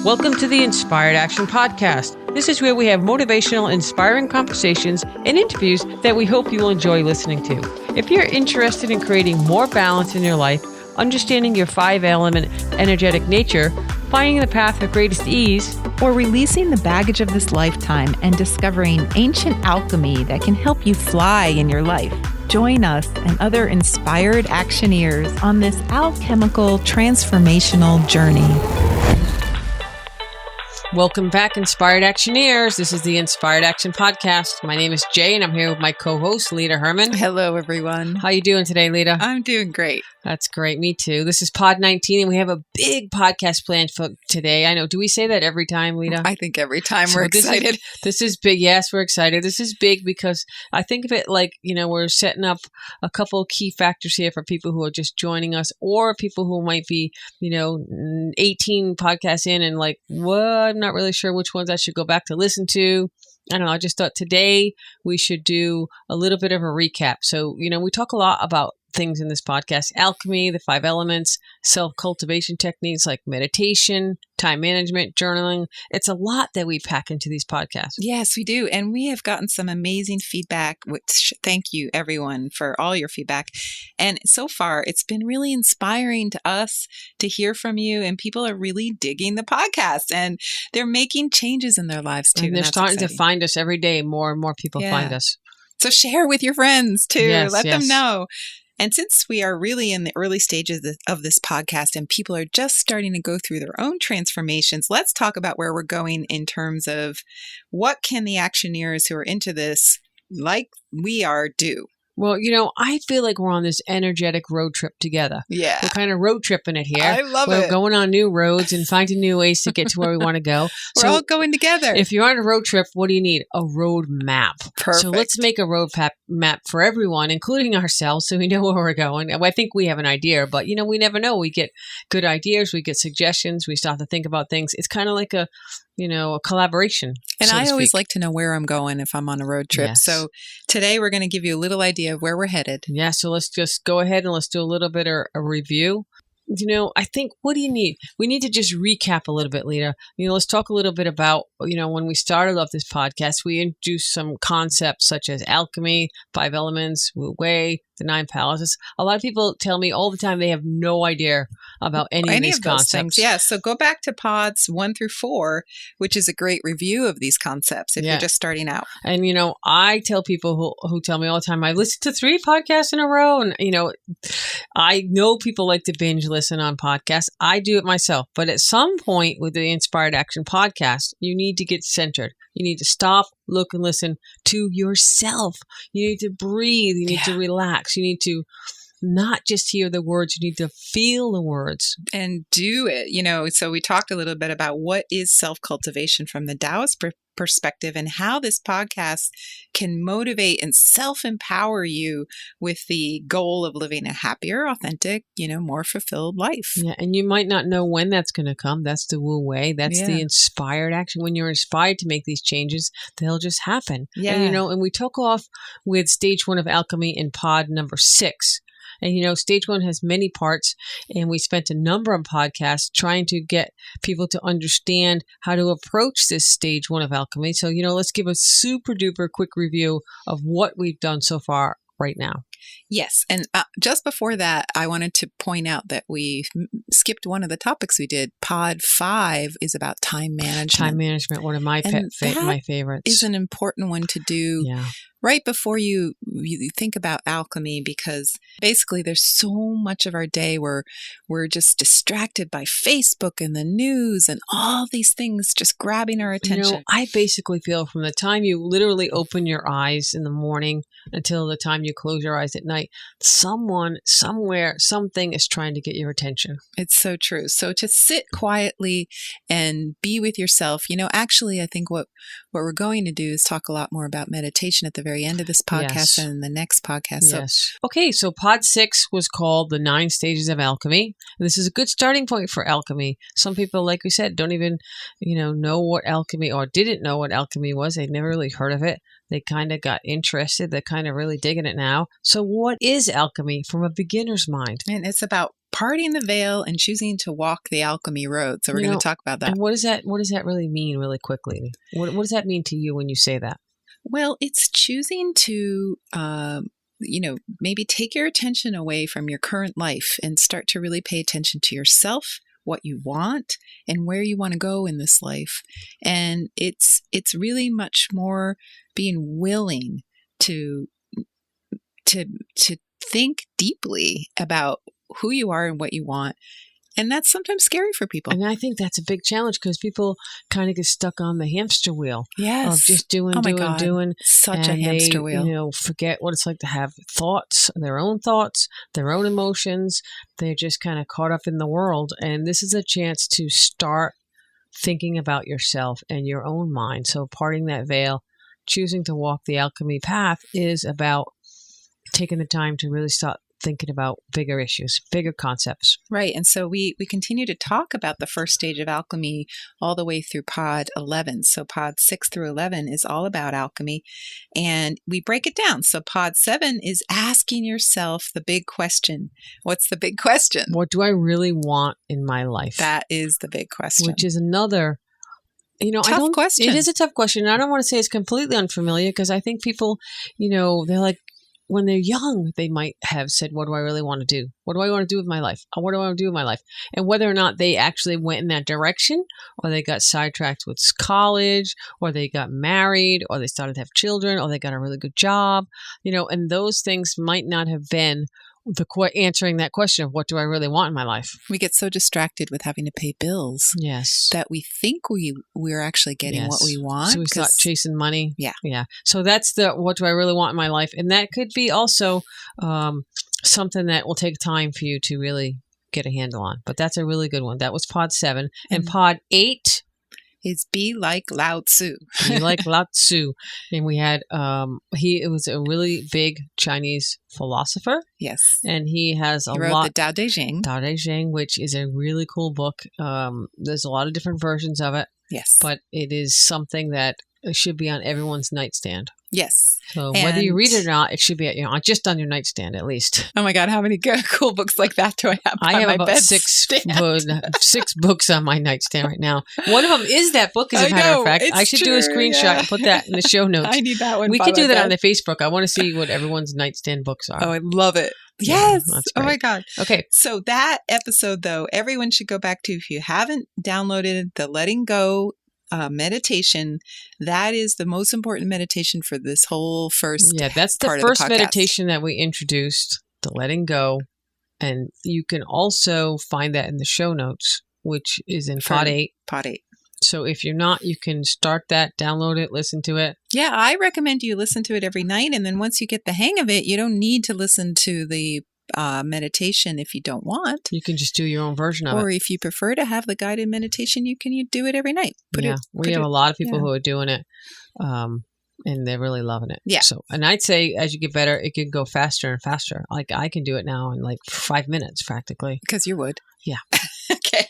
Welcome to the Inspired Action Podcast. This is where we have motivational, inspiring conversations and interviews that we hope you will enjoy listening to. If you're interested in creating more balance in your life, understanding your 5-element energetic nature, finding the path of greatest ease, or releasing the baggage of this lifetime and discovering ancient alchemy that can help you fly in your life, join us and other inspired actioneers on this alchemical transformational journey. Welcome back, Inspired Actioneers. This is the Inspired Action Podcast. My name is Jay, and I'm here with my co-host, Lita Herman. Hello, everyone. How you doing today, Lita? I'm doing great. That's great. Me too. This is Pod 19, and we have a big podcast planned for today. I know. Do we say that every time, Lita? I think every time we're excited. This is big. Yes, we're excited. This is big because I think of it like, we're setting up a couple of key factors here for people who are just joining us or people who might be, 18 podcasts in and like, what? I'm not really sure which ones I should go back to listen to. I don't know. I just thought today we should do a little bit of a recap. So, we talk a lot about things in this podcast: alchemy, the 5 elements, self-cultivation techniques like meditation, time management, journaling. It's a lot that we pack into these podcasts. Yes, we do. And we have gotten some amazing feedback, which thank you everyone for all your feedback. And so far, it's been really inspiring to us to hear from you, and people are really digging the podcast and they're making changes in their lives too. And they're starting to find us every day. More and more people find us. So share with your friends too. Yes, Let them know. And since we are really in the early stages of this podcast and people are just starting to go through their own transformations, let's talk about where we're going in terms of what can the actioneers who are into this, like we are, do. Well, I feel like we're on this energetic road trip together. Yeah. We're kind of road tripping it here. I love it. We're going on new roads and finding new ways to get to where we want to go. We're all going together. If you're on a road trip, what do you need? A road map. Perfect. So let's make a road map for everyone, including ourselves, so we know where we're going. I think we have an idea, but, we never know. We get good ideas. We get suggestions. We start to think about things. It's kind of like a collaboration. And I always like to know where I'm going if I'm on a road trip. Yes. So today we're going to give you a little idea of where we're headed. Yeah. So let's just go ahead and let's do a little bit of a review. I think, what do you need? We need to just recap a little bit, Lita. Let's talk a little bit about, when we started off this podcast, we introduced some concepts such as alchemy, 5 elements, Wu Wei, the 9 palaces. A lot of people tell me all the time they have no idea about any of these concepts. Things. Yeah. So go back to pods 1 through 4, which is a great review of these concepts if you're just starting out. And, I tell people who tell me all the time, I listened to 3 podcasts in a row. And, I know people like to binge listen on podcasts. I do it myself. But at some point with the Inspired Action Podcast, you need to get centered. You need to stop, look, and listen to yourself. You need to breathe. You need to relax. You need to not just hear the words. You need to feel the words. And do it. So we talked a little bit about what is self-cultivation from the Taoist perspective and how this podcast can motivate and self-empower you with the goal of living a happier, authentic, more fulfilled life. Yeah, and you might not know when that's going to come. That's the Wu Wei. That's the inspired action. When you're inspired to make these changes, they'll just happen. Yeah. And, and we took off with Stage 1 of Alchemy in pod number 6. And, Stage 1 has many parts, and we spent a number of podcasts trying to get people to understand how to approach this Stage 1 of Alchemy. So, let's give a super duper quick review of what we've done so far right now. Yes. And just before that, I wanted to point out that we skipped one of the topics we did. Pod 5 is about time management. Time management, one of my my favorites. Is an important one to do right before you think about alchemy, because basically there's so much of our day where we're just distracted by Facebook and the news and all these things just grabbing our attention. I basically feel from the time you literally open your eyes in the morning until the time you close your eyes at night, someone, somewhere, something is trying to get your attention. It's so true. So to sit quietly and be with yourself, actually, I think what we're going to do is talk a lot more about meditation at the very end of this podcast and the next podcast. Yes. Okay, so pod 6 was called The 9 Stages of Alchemy. And this is a good starting point for alchemy. Some people, like we said, don't even, know what alchemy or didn't know what alchemy was. They'd never really heard of it. They kind of got interested. They're kind of really digging it now. So what is alchemy from a beginner's mind? And it's about parting the veil and choosing to walk the alchemy road. So we're going to talk about that. And what does that really mean, really quickly? What does that mean to you when you say that? Well, it's choosing to, maybe take your attention away from your current life and start to really pay attention to yourself, what you want, and where you want to go in this life. And it's really much more being willing to think deeply about who you are and what you want. And that's sometimes scary for people. And I think that's a big challenge because people kind of get stuck on the hamster wheel Yes. of just doing. Such a hamster wheel. Forget what it's like to have thoughts, their own emotions. They're just kind of caught up in the world. And this is a chance to start thinking about yourself and your own mind. So parting that veil, choosing to walk the alchemy path is about taking the time to really start thinking about bigger issues, bigger concepts. Right. And so we continue to talk about the first stage of alchemy all the way through pod 11. So pod 6 through 11 is all about alchemy. And we break it down. So pod 7 is asking yourself the big question. What's the big question? What do I really want in my life? That is the big question. Which is another, tough question. It is a tough question. I don't want to say it's completely unfamiliar because I think people, they're like, when they're young, they might have said, what do I really want to do? What do I want to do with my life? What do I want to do with my life? And whether or not they actually went in that direction, or they got sidetracked with college, or they got married, or they started to have children, or they got a really good job, and those things might not have been answering that question of what do I really want in my life. We get so distracted with having to pay bills, yes, that we think we're actually getting what we want. So we start chasing money. Yeah. So that's the what do I really want in my life, and that could be also something that will take time for you to really get a handle on. But that's a really good one. That was pod 7, and pod 8 is be like Lao Tzu. Be like Lao Tzu. And we had, it was a really big Chinese philosopher. Yes. And he wrote the Tao Te Ching. Tao Te Ching, which is a really cool book. There's a lot of different versions of it. Yes. But it is something that should be on everyone's nightstand. Yes. So whether you read it or not, it should be just on your nightstand at least. Oh my God, how many cool books like that do I have? I have about 6 books on my nightstand right now. One of them is that book, as a matter of fact. I should do a screenshot and put that in the show notes. I need that one. We could do that on the Facebook. I want to see what everyone's nightstand books are. Oh, I love it. Yes. Yeah, oh my God. Okay. So that episode, though, everyone should go back to. If you haven't downloaded the Letting Go meditation, that is the most important meditation for this whole first. Yeah, that's the first meditation that we introduced, the Letting Go. And you can also find that in the show notes, which is in pod 8. Pod 8. So if you're not, you can start that, download it, listen to it. Yeah, I recommend you listen to it every night. And then once you get the hang of it, you don't need to listen to the meditation if you don't want. You can just do your own version of it. Or if you prefer to have the guided meditation, you do it every night. We have a lot of people who are doing it, and they're really loving it. Yeah. So, and I'd say as you get better, it can go faster and faster. Like I can do it now in like 5 minutes practically. Because you would. Yeah. Okay.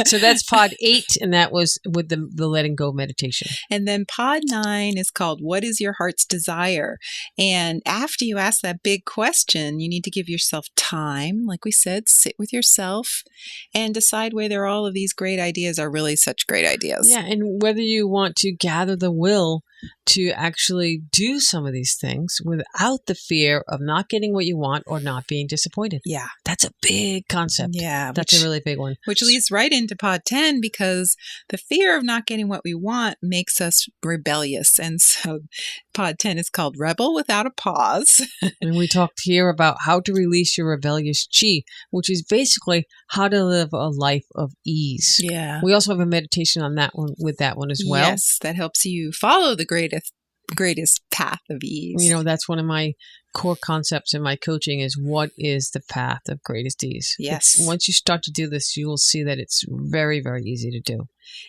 So that's pod 8, and that was with the Letting Go meditation. And then pod 9 is called What is Your Heart's Desire? And after you ask that big question, you need to give yourself time. Like we said, sit with yourself and decide whether all of these great ideas are really such great ideas. Yeah, and whether you want to gather the will to actually do some of these things without the fear of not getting what you want or not being disappointed. Yeah. That's a big concept. Yeah. That's a really big one. Which leads right into pod 10, because the fear of not getting what we want makes us rebellious. And so pod 10 is called Rebel Without a Pause. And we talked here about how to release your rebellious chi, which is basically how to live a life of ease. Yeah. We also have a meditation on that one with that one as well. Yes, that helps you follow the greatest path of ease. That's one of my core concepts in my coaching is what is the path of greatest ease. Yes. Once you start to do this, you will see that it's very, very easy to do.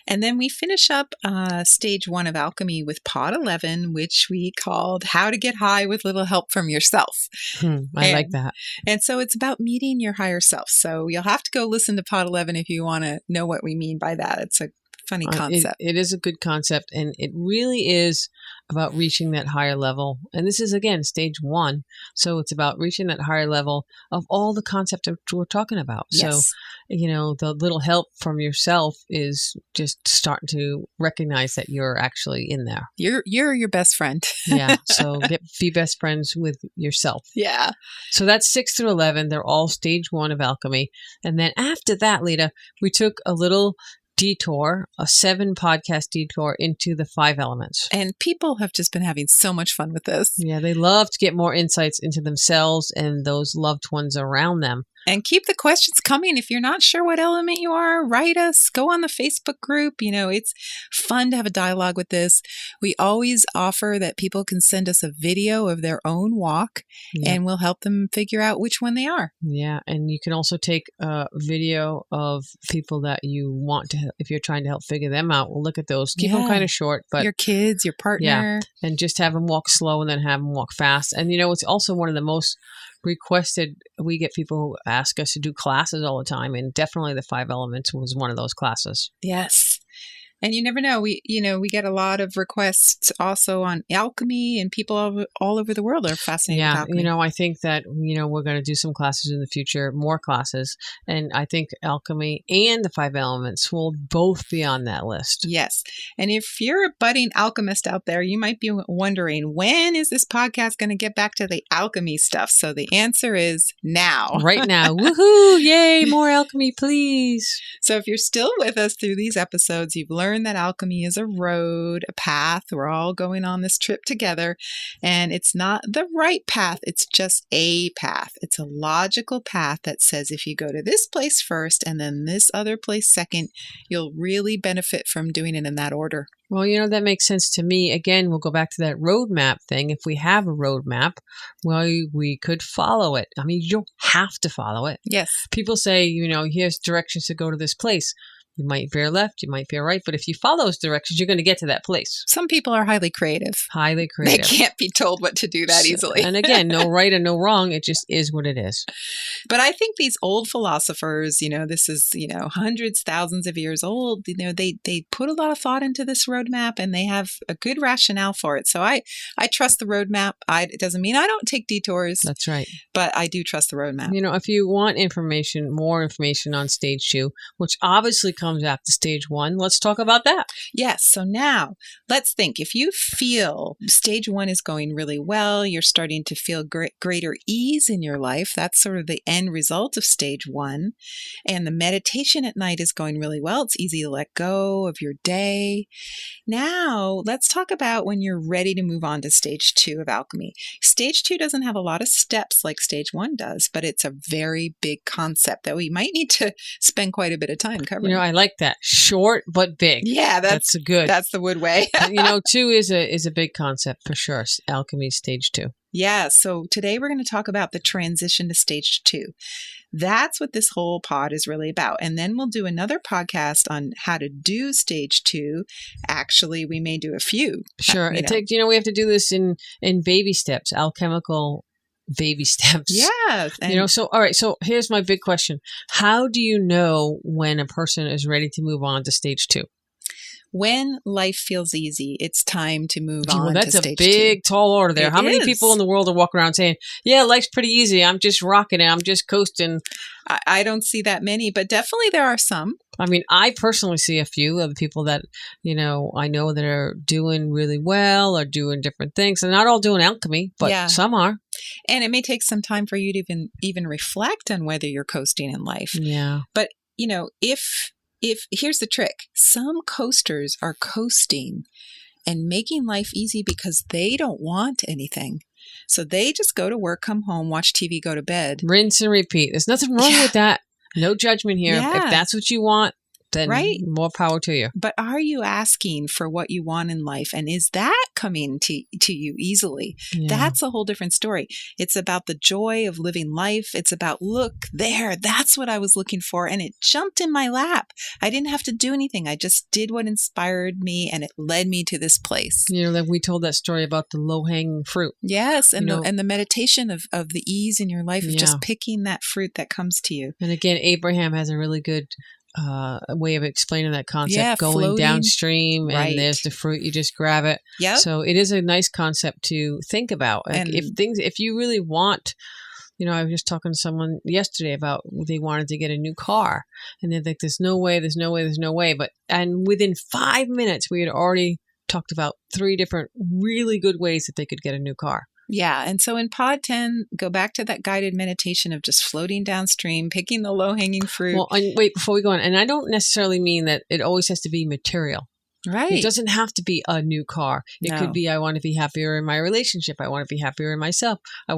And then we finish up stage 1 of alchemy with pod 11, which we called How to Get High with Little Help from Yourself. I like that. And so it's about meeting your higher self. So you'll have to go listen to pod 11 if you want to know what we mean by that. It's a Funny concept. It is a good concept, and it really is about reaching that higher level. And this is, again, stage one. So it's about reaching that higher level of all the concepts that we're talking about. Yes. So, the little help from yourself is just starting to recognize that you're actually in there. You're your best friend. Yeah. So be best friends with yourself. Yeah. So that's 6 through 11. They're all stage one of alchemy. And then after that, Lita, we took a little detour, a 7-podcast detour into the 5 elements. And people have just been having so much fun with this. Yeah, they love to get more insights into themselves and those loved ones around them. And keep the questions coming. If you're not sure what element you are, write us. Go on the Facebook group. It's fun to have a dialogue with this. We always offer that people can send us a video of their own walk, and we'll help them figure out which one they are. Yeah, and you can also take a video of people that you want to, if you're trying to help figure them out. We'll look at those. Keep them kind of short, but your kids, your partner. Yeah, and just have them walk slow and then have them walk fast. And it's also one of the most requested. We get people who ask us to do classes all the time, and definitely the 5 elements was one of those classes. Yes. And you never know. We get a lot of requests also on alchemy, and people all over the world are fascinated with alchemy. I think that, we're going to do some classes in the future, more classes. And I think alchemy and the 5 elements will both be on that list. Yes. And if you're a budding alchemist out there, you might be wondering, when is this podcast going to get back to the alchemy stuff? So the answer is now. Right now. Woohoo! Yay! More alchemy, please. So if you're still with us through these episodes, you've learned that alchemy is a road, a path. We're all going on this trip together, and it's not the right path. It's just a path. It's a logical path that says if you go to this place first and then this other place second, you'll really benefit from doing it in that order. Well, that makes sense to me. Again, we'll go back to that roadmap thing. If we have a roadmap, well, we could follow it. I mean, you don't have to follow it. Yes. People say, here's directions to go to this place. You might veer left, you might veer right, but if you follow those directions, you're going to get to that place. Some people are highly creative. Highly creative. They can't be told what to do that easily. And again, no right and no wrong. It just is what it is. But I think these old philosophers, this is, hundreds, thousands of years old, they put a lot of thought into this roadmap, and they have a good rationale for it. So I trust the roadmap. It doesn't mean I don't take detours. That's right. But I do trust the roadmap. If you want more information on stage 2, which obviously comes after stage 1, let's talk about that. Yes. So now let's think. If you feel stage 1 is going really well, you're starting to feel greater ease in your life. That's sort of the end result of stage 1. And the meditation at night is going really well. It's easy to let go of your day. Now let's talk about when you're ready to move on to stage 2 of alchemy. Stage 2 doesn't have a lot of steps like stage 1 does, but it's a very big concept that we might need to spend quite a bit of time covering. I like that. Short but big. Yeah, that's good. That's the Wood way. 2 is a big concept for sure. Alchemy stage 2. Yeah. So today we're going to talk about the transition to stage 2. That's what this whole pod is really about. And then we'll do another podcast on how to do stage 2. Actually, we may do a few. Sure. It takes, we have to do this in baby steps, alchemical baby steps. Yes. So, all right. So here's my big question. How do you know when a person is ready to move on to stage 2? When life feels easy, it's time to move on to stage 2. That's a big, tall order there. How many people in the world are walking around saying, yeah, life's pretty easy. I'm just rocking it. I'm just coasting. I don't see that many, but definitely there are some. I mean, I personally see a few of the people that, I know that are doing really well or doing different things. They're not all doing alchemy, but some are. And it may take some time for you to even reflect on whether you're coasting in life. Yeah. But, if here's the trick, some coasters are coasting and making life easy because they don't want anything. So they just go to work, come home, watch TV, go to bed. Rinse and repeat. There's nothing wrong with that. No judgment here. Yeah. If that's what you want, then more power to you. But are you asking for what you want in life? And is that coming to you easily? Yeah. That's a whole different story. It's about the joy of living life. It's about, look, there, that's what I was looking for. And it jumped in my lap. I didn't have to do anything. I just did what inspired me, and it led me to this place. Like we told that story about the low-hanging fruit. Yes. And the meditation of the ease in your life of just picking that fruit that comes to you. And again, Abraham has a really good way of explaining that concept. Yeah, going floating downstream, right. and there's the fruit. You just grab it. Yep. So it is a nice concept to think about. Like, And if you really want. I was just talking to someone yesterday about they wanted to get a new car, and they're like, "There's no way, there's no way, there's no way." And within 5 minutes, we had already talked about 3 different really good ways that they could get a new car. Yeah. And so in pod 10, go back to that guided meditation of just floating downstream, picking the low-hanging fruit. Well, and wait, before we go on, and I don't necessarily mean that it always has to be material. Right. It doesn't have to be a new car. It No. could be, I want to be happier in my relationship. I want to be happier in myself. I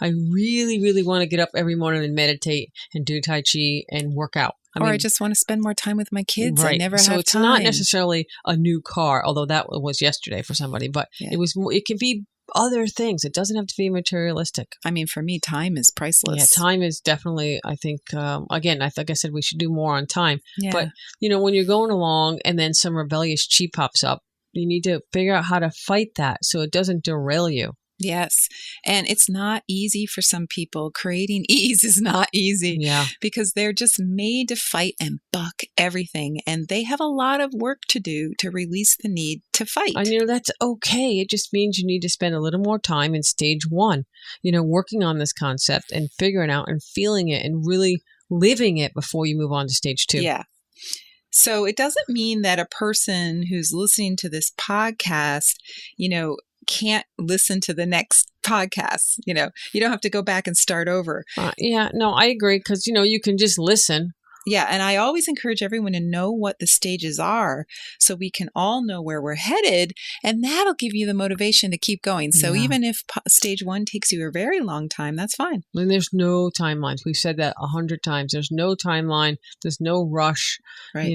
really, really want to get up every morning and meditate and do Tai Chi and work out. I just want to spend more time with my kids. Right. I never have time. So it's not necessarily a new car, although that was yesterday for somebody, but it can be other things. It doesn't have to be materialistic. I mean, for me, time is priceless. Yeah, time is definitely, I think, again, like I said, we should do more on time. Yeah. But, when you're going along and then some rebellious chi pops up, you need to figure out how to fight that so it doesn't derail you. Yes. And it's not easy for some people. Creating ease is not easy. Yeah. Because they're just made to fight and buck everything. And they have a lot of work to do to release the need to fight. And that's okay. It just means you need to spend a little more time in stage 1, working on this concept and figuring out and feeling it and really living it before you move on to stage 2. Yeah. So it doesn't mean that a person who's listening to this podcast, can't listen to the next podcast. You don't have to go back and start over. Yeah, no, I agree. Because, you can just listen. Yeah. And I always encourage everyone to know what the stages are so we can all know where we're headed. And that'll give you the motivation to keep going. So even if stage 1 takes you a very long time, that's fine. And there's no timelines. We've said that 100 times. There's no timeline. There's no rush. Right.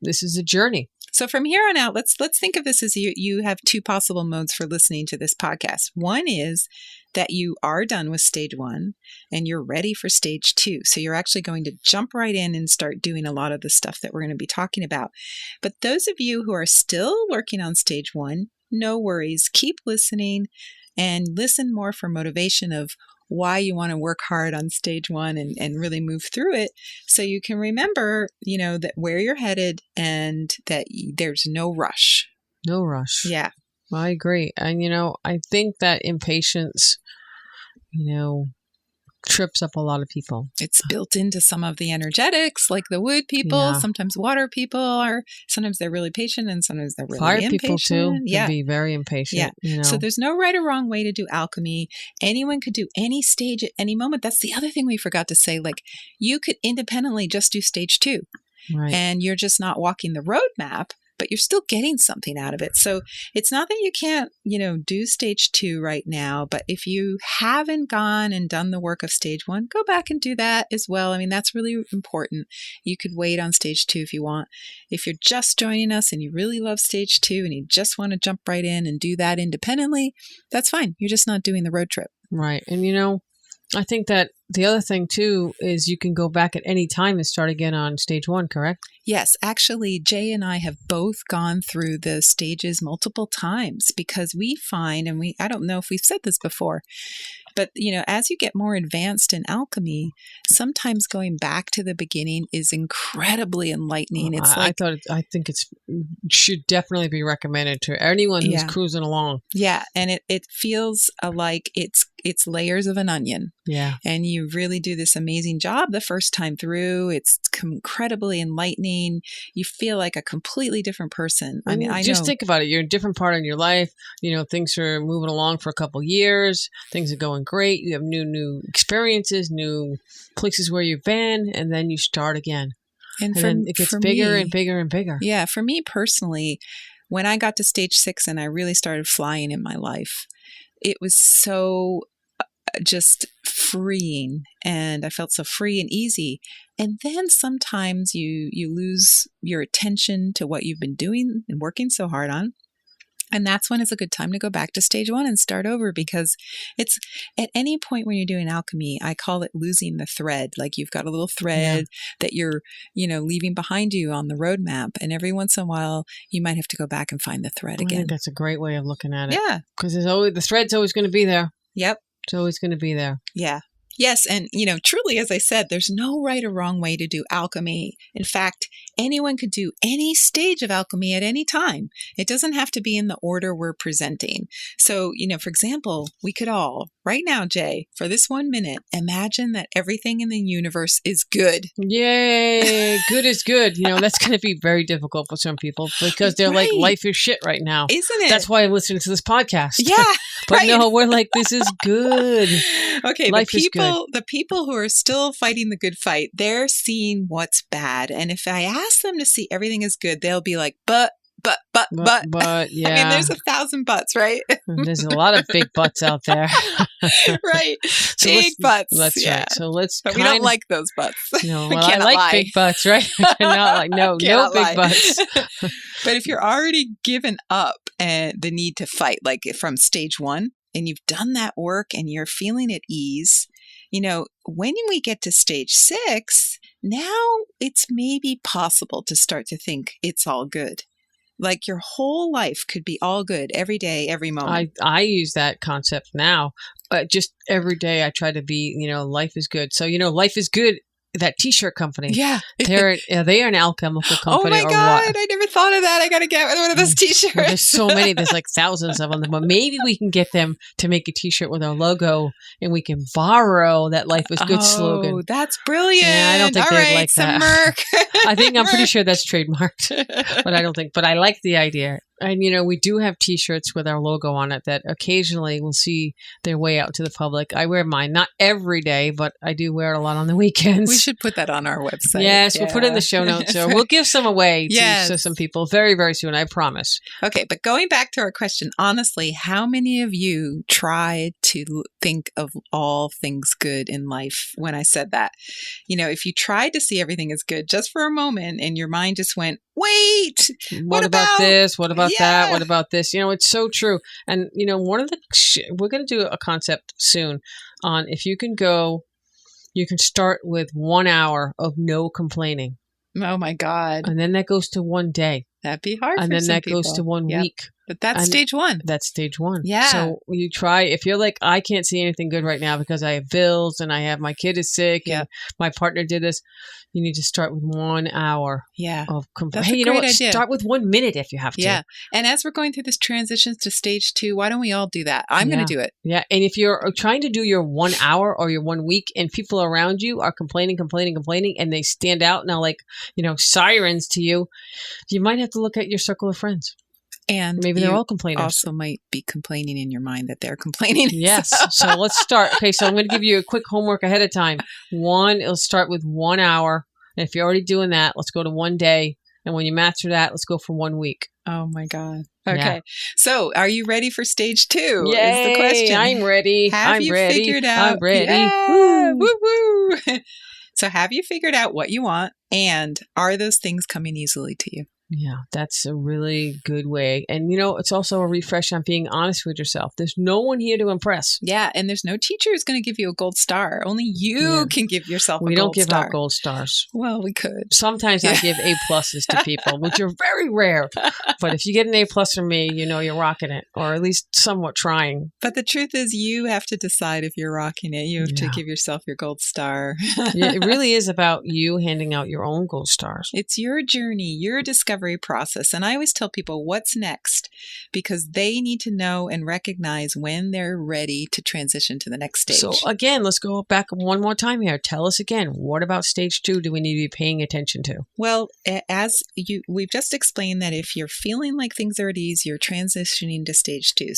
This is a journey. So from here on out, let's think of this as you have 2 possible modes for listening to this podcast. One is that you are done with stage 1 and you're ready for stage 2. So you're actually going to jump right in and start doing a lot of the stuff that we're going to be talking about. But those of you who are still working on stage 1, no worries. Keep listening and listen more for motivation of why you want to work hard on stage 1 and really move through it so you can remember, that where you're headed and that there's no rush. No rush. Yeah. I agree. And, I think that impatience, trips up a lot of people. It's built into some of the energetics, like the wood people. Yeah. Sometimes water people sometimes they're really patient and sometimes they're really Fire impatient. people too can be very impatient. Yeah. So there's no right or wrong way to do alchemy. Anyone could do any stage at any moment. That's the other thing we forgot to say. Like you could independently just do stage 2. Right. And you're just not walking the roadmap, but you're still getting something out of it. So it's not that you can't, do stage 2 right now, but if you haven't gone and done the work of stage 1, go back and do that as well. I mean, that's really important. You could wait on stage 2 if you want. If you're just joining us and you really love stage 2 and you just want to jump right in and do that independently, that's fine. You're just not doing the road trip. Right. And, I think that the other thing too is you can go back at any time and start again on stage 1, correct? Yes, actually, Jay and I have both gone through the stages multiple times because we find, and I don't know if we've said this before, but as you get more advanced in alchemy, sometimes going back to the beginning is incredibly enlightening. I think it should definitely be recommended to anyone who's cruising along. Yeah, and it feels like it's layers of an onion. Yeah. And you really do this amazing job the first time through. It's incredibly enlightening. You feel like a completely different person. I mean, just think about it. You're in a different part in your life. Things are moving along for a couple of years. Things are going great. You have new experiences, new places where you've been, and then you start again. And then it gets bigger and bigger and bigger. Yeah. For me personally, when I got to stage 6 and I really started flying in my life, it was so just freeing, and I felt so free and easy. And then sometimes you lose your attention to what you've been doing and working so hard on. And that's when it's a good time to go back to stage 1 and start over, because it's at any point when you're doing alchemy, I call it losing the thread. Like you've got a little thread that you're, leaving behind you on the roadmap. And every once in a while, you might have to go back and find the thread again. I think that's a great way of looking at it. Yeah. Because the thread's always going to be there. Yep. It's always going to be there. Yeah. Yes. And, truly, as I said, there's no right or wrong way to do alchemy. In fact, anyone could do any stage of alchemy at any time. It doesn't have to be in the order we're presenting. So, for example, we could all, right now, Jay, for this 1 minute, imagine that everything in the universe is good. Yay! Good is good. That's going to be very difficult for some people because they're like, life is shit right now. Isn't it? That's why I'm listening to this podcast. Yeah. But right. no, we're like, this is good. Okay, life is good. The people who are still fighting the good fight, they're seeing what's bad. And if I ask them to see everything as good, they'll be like, but, yeah. I mean, there's 1,000 buts, right? There's a lot of big butts out there. Right. Big butts. That's right. So but we don't like those butts. No, well, I like big butts, right? Not like, no big butts. But if you're already given up the need to fight, like from stage 1, and you've done that work and you're feeling at ease, when we get to stage 6, now it's maybe possible to start to think it's all good. Like your whole life could be all good every day, every moment. I use that concept now. Just every day I try to be, life is good. So, life is good. That T-shirt company. Yeah. They are an alchemical company. Oh my God. I never thought of that. I got to get one of those T-shirts. Well, there's so many. There's like thousands of them. But maybe we can get them to make a T-shirt with our logo and we can borrow that life is good slogan. Oh, that's brilliant. Yeah, I don't think they'd like that. Merc. I'm pretty sure that's trademarked. But I like the idea. And, we do have T-shirts with our logo on it that occasionally will see their way out to the public. I wear mine, not every day, but I do wear it a lot on the weekends. We should put that on our website. Yes, we'll put it in the show notes. Or we'll give some away to some people very, very soon, I promise. Okay, but going back to our question, honestly, how many of you tried to think of all things good in life when I said that? If you tried to see everything as good just for a moment and your mind just went, wait, what about this? What about that? What about this? It's so true. And, one of the, we're going to do a concept soon on if you can start with 1 hour of no complaining. Oh my God. And then that goes to 1 day. That'd be hard. And for then some that people. goes to 1 week. But that's stage 1. That's stage 1. Yeah. So you try, if you're like, I can't see anything good right now because I have bills and my kid is sick and my partner did this, you need to start with 1 hour of complaining. Hey, you know what? Idea. Start with 1 minute if you have to. Yeah. And as we're going through this transition to stage 2, why don't we all do that? I'm going to do it. Yeah. And if you're trying to do your 1 hour or your 1 week and people around you are complaining, and they stand out now like, sirens to you, you might have to look at your circle of friends. And maybe they're all complainers. Also might be complaining in your mind that they're complaining. Yes. So let's start. Okay. So I'm going to give you a quick homework ahead of time. It'll start with 1 hour. And if you're already doing that, let's go to 1 day. And when you master that, let's go for 1 week. Oh my God. Okay. Yeah. So are you ready for stage 2? Yay, is the question. I'm ready. Have you figured out? I'm ready. Yeah, woo woo. So have you figured out what you want? And are those things coming easily to you? Yeah, that's a really good way. And, it's also a refresh on being honest with yourself. There's no one here to impress. Yeah, and there's no teacher who's going to give you a gold star. Only you can give yourself a gold star. We don't give out gold stars. Well, we could. Sometimes I give A+ to people, which are very rare. But if you get an A+ from me, you're rocking it, or at least somewhat trying. But the truth is you have to decide if you're rocking it. You have to give yourself your gold star. Yeah, it really is about you handing out your own gold stars. It's your journey, your discovery process. And I always tell people what's next because they need to know and recognize when they're ready to transition to the next stage. So again, let's go back one more time here. Tell us again, what about stage 2 do we need to be paying attention to? Well, we've just explained that if you're feeling like things are at ease, you're transitioning to stage 2.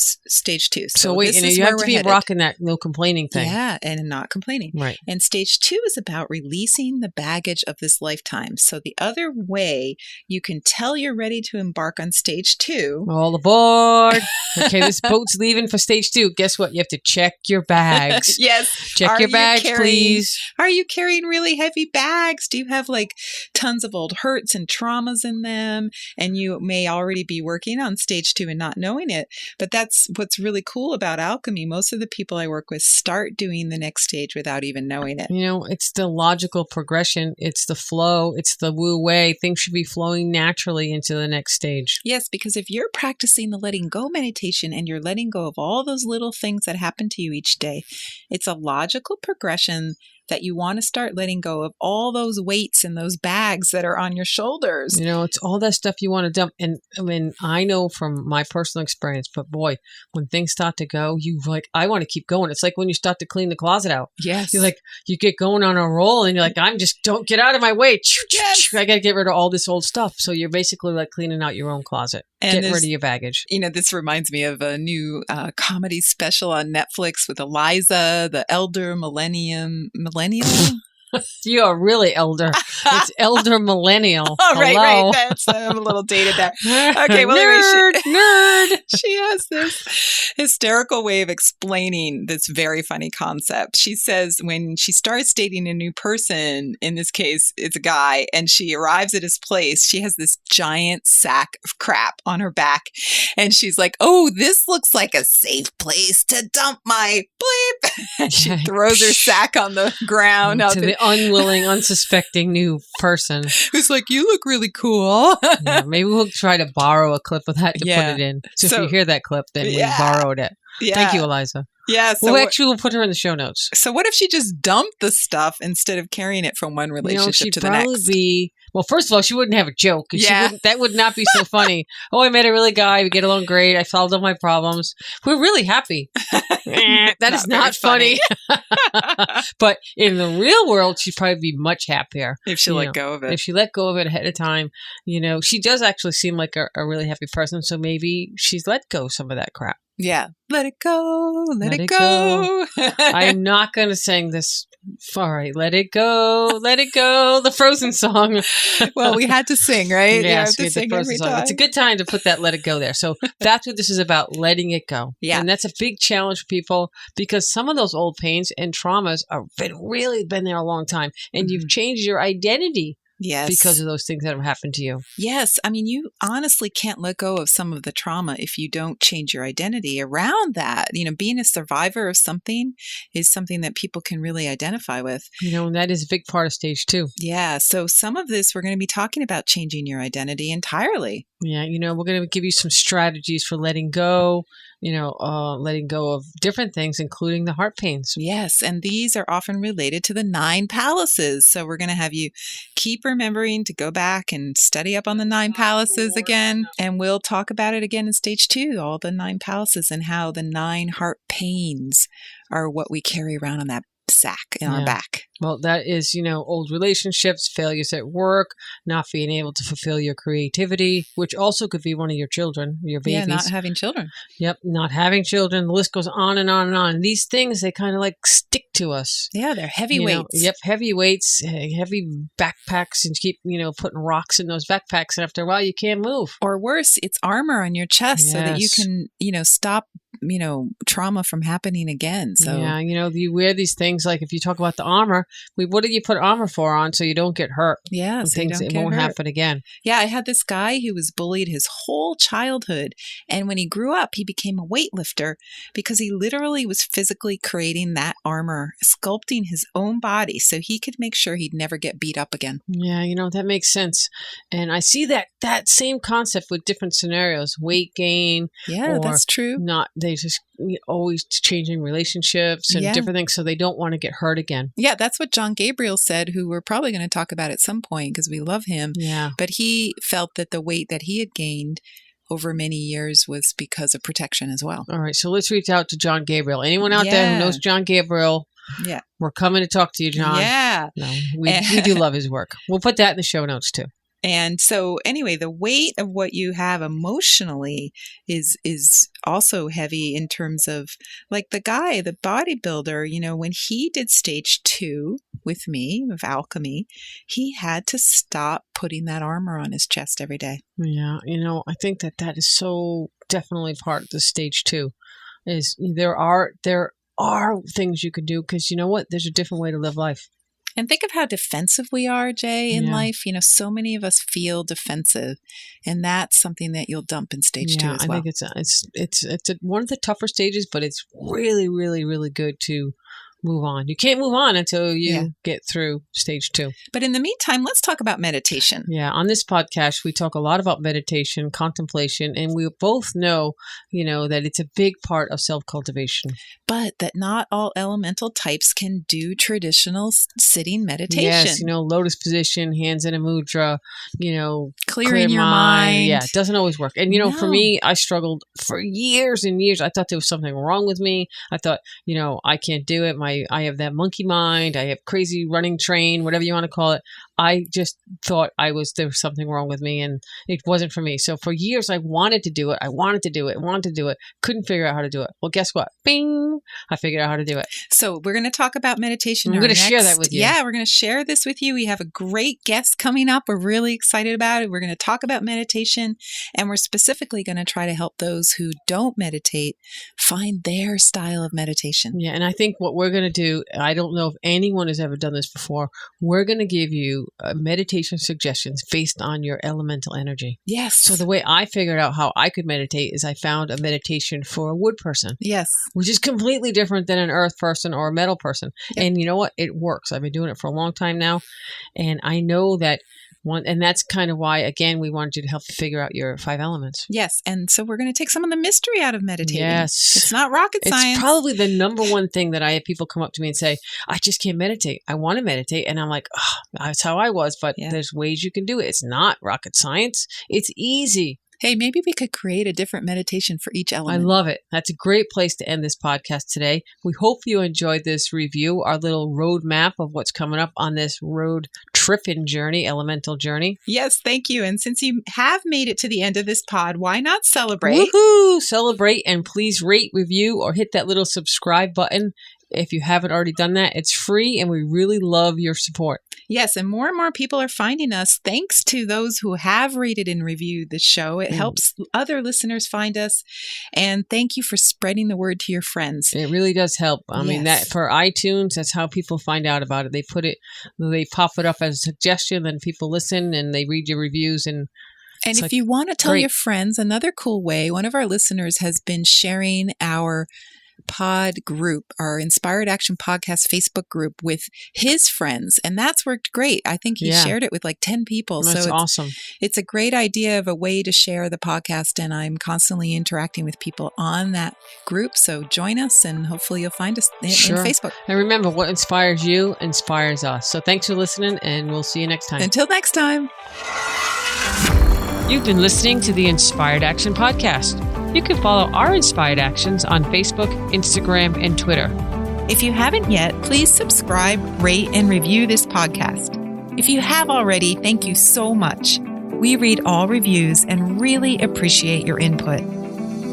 So wait, you have to be rocking that no complaining thing. Yeah, and not complaining. Right. And stage 2 is about releasing the baggage of this lifetime. So the other way you can tell you're ready to embark on stage 2. All aboard. Okay, this boat's leaving for stage 2. Guess what? You have to check your bags. Yes. Check your bags, please. Are you carrying really heavy bags? Do you have like tons of old hurts and traumas in them? And you may already be working on stage 2 and not knowing it. But that's what's really cool about alchemy. Most of the people I work with start doing the next stage without even knowing it. It's the logical progression. It's the flow. It's the woo way. Things should be flowing naturally. naturally into the next stage. Yes, because if you're practicing the letting go meditation and you're letting go of all those little things that happen to you each day, it's a logical progression that you want to start letting go of all those weights and those bags that are on your shoulders. You know, it's all that stuff you want to dump. And I mean, I know from my personal experience, but boy, when things start to go, you like, I want to keep going. It's like when you start to clean the closet out. Yes. You're like, you get going on a roll and you're like, don't get out of my way. Yes. I got to get rid of all this old stuff. So you're basically like cleaning out your own closet. And get rid of your baggage. You know, this reminds me of a new comedy special on Netflix with Eliza, the elder millennial. You are really elder. It's elder millennial. Oh, right. Hello. That's I'm a little dated there. Okay, well, nerd. She has this hysterical way of explaining this very funny concept. She says when she starts dating a new person, in this case, it's a guy, and she arrives at his place, she has this giant sack of crap on her back, and she's like, "Oh, this looks like a safe place to dump my bleep." And she throws her sack on the ground to the unwilling, unsuspecting new person. Who's like, "You look really cool." Yeah, maybe we'll try to borrow a clip of that to put it in. So if you hear that clip, then we borrowed it. Yeah. Thank you, Eliza. Yeah. So we'll put her in the show notes. So what if she just dumped the stuff instead of carrying it from one relationship to the next? Well, first of all, she wouldn't have a joke. That would not be so funny. Oh, I met a really guy. We get along great. I solved all my problems. We're really happy. That is not funny. But in the real world, she'd probably be much happier. If she let go of it. If she let go of it ahead of time, she does actually seem like a really happy person. So maybe she's let go some of that crap. Yeah. Let it go. Let it go. I am not going to sing this. All right. Let it go. Let it go. The Frozen song. Well, we had to sing, right? Yes, we had the Frozen song. It's a good time to put that let it go there. So that's what this is about, letting it go. Yeah. And that's a big challenge for people because some of those old pains and traumas have really been there a long time. And you've changed your identity. Yes. Because of those things that have happened to you. Yes. I mean, you honestly can't let go of some of the trauma if you don't change your identity around that. Being a survivor of something is something that people can really identify with. And that is a big part of stage 2. Yeah. So some of this, we're going to be talking about changing your identity entirely. Yeah. We're going to give you some strategies for letting go, letting go of different things, including the heart pains. Yes. And these are often related to the 9 palaces. So we're going to have you keep remembering to go back and study up on the 9 palaces again. And we'll talk about it again in stage 2, all the 9 palaces and how the 9 heart pains are what we carry around on that sack in our back. Well, that is, old relationships, failures at work, not being able to fulfill your creativity, which also could be one of your children, your babies. Yeah, not having children. Yep, not having children. The list goes on and on and on. These things, they kind of like stick to us. Yeah, they're heavy weights. Yep, heavy weights, heavy backpacks, and keep, putting rocks in those backpacks. And after a while, you can't move. Or worse, it's armor on your chest so that you can, stop trauma from happening again. So yeah, you wear these things like if you talk about the armor, what do you put armor for on so you don't get hurt? Yeah, so things it won't happen again. Yeah, I had this guy who was bullied his whole childhood, and when he grew up, he became a weightlifter because he literally was physically creating that armor, sculpting his own body so he could make sure he'd never get beat up again. Yeah, that makes sense, and I see that same concept with different scenarios, weight gain. Yeah, that's true. They just always changing relationships and different things so they don't want to get hurt again. Yeah, that's what John Gabriel said, who we're probably going to talk about at some point because we love him. Yeah. But he felt that the weight that he had gained over many years was because of protection as well. All right, so let's reach out to John Gabriel. Anyone out there who knows John Gabriel? Yeah. We're coming to talk to you, John. Yeah. No, we do love his work. We'll put that in the show notes too. And so anyway, the weight of what you have emotionally is also heavy in terms of like the guy, the bodybuilder, when he did stage 2 with me of alchemy, he had to stop putting that armor on his chest every day. Yeah. I think that is so definitely part of the stage 2 is there are things you can do because you know what? There's a different way to live life. And think of how defensive we are, Jay, in life. So many of us feel defensive, and that's something that you'll dump in stage 2 as well. I think it's one of the tougher stages, but it's really, really, really good to move on. You can't move on until you get through stage 2. But in the meantime, let's talk about meditation. Yeah. On this podcast, we talk a lot about meditation, contemplation, and we both know, that it's a big part of self-cultivation. But that not all elemental types can do traditional sitting meditation. Yes, lotus position, hands in a mudra, clearing your mind. Yeah, it doesn't always work. And, for me, I struggled for years and years. I thought there was something wrong with me. I thought, I can't do it. I have that monkey mind. I have crazy running train, whatever you want to call it. I just thought there was something wrong with me, and it wasn't for me. So for years, I wanted to do it. Couldn't figure out how to do it. Well, guess what? Bing! I figured out how to do it. So we're going to talk about meditation. I'm going to share that with you. Yeah, we're going to share this with you. We have a great guest coming up. We're really excited about it. We're going to talk about meditation, and we're specifically going to try to help those who don't meditate find their style of meditation. Yeah, and I think what we're going to do, I don't know if anyone has ever done this before, we're going to give you meditation suggestions based on your elemental energy. Yes. So the way I figured out how I could meditate is I found a meditation for a wood person. Yes. Which is completely different than an earth person or a metal person. Yep. And you know what? It works. I've been doing it for a long time now. And I know that and that's kind of why, again, we wanted you to help you figure out your 5 elements. Yes. And so we're going to take some of the mystery out of meditating. Yes. It's not rocket science. It's probably the number one thing that I have people come up to me and say, I just can't meditate. I want to meditate. And I'm like, that's how I was. But there's ways you can do it. It's not rocket science. It's easy. Hey, maybe we could create a different meditation for each element. I love it. That's a great place to end this podcast today. We hope you enjoyed this review, our little roadmap of what's coming up on this road tripping journey, elemental journey. Yes, thank you. And since you have made it to the end of this pod, why not celebrate? Woohoo! Celebrate, and please rate, review, or hit that little subscribe button. If you haven't already done that, it's free, and we really love your support. Yes, and more people are finding us thanks to those who have rated and reviewed the show. It helps other listeners find us, and thank you for spreading the word to your friends. It really does help. I mean, that for iTunes, that's how people find out about it. They pop it up as a suggestion, then people listen and they read your reviews, and if you want to tell your friends, another cool way, one of our listeners has been sharing our pod group, our Inspired Action Podcast Facebook group, with his friends, and that's worked great. I think he shared it with like 10 people. That's so awesome. It's a great idea of a way to share the podcast, and I'm constantly interacting with people on that group. So join us, and hopefully you'll find us in Facebook. And remember, what inspires you inspires us. So thanks for listening, and we'll see you next time. Until next time. You've been listening to the Inspired Action Podcast. You can follow our Inspired Actions on Facebook, Instagram, and Twitter. If you haven't yet, please subscribe, rate, and review this podcast. If you have already, thank you so much. We read all reviews and really appreciate your input.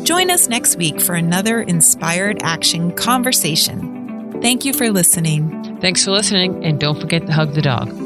Join us next week for another Inspired Action conversation. Thank you for listening. Thanks for listening, and don't forget to hug the dog.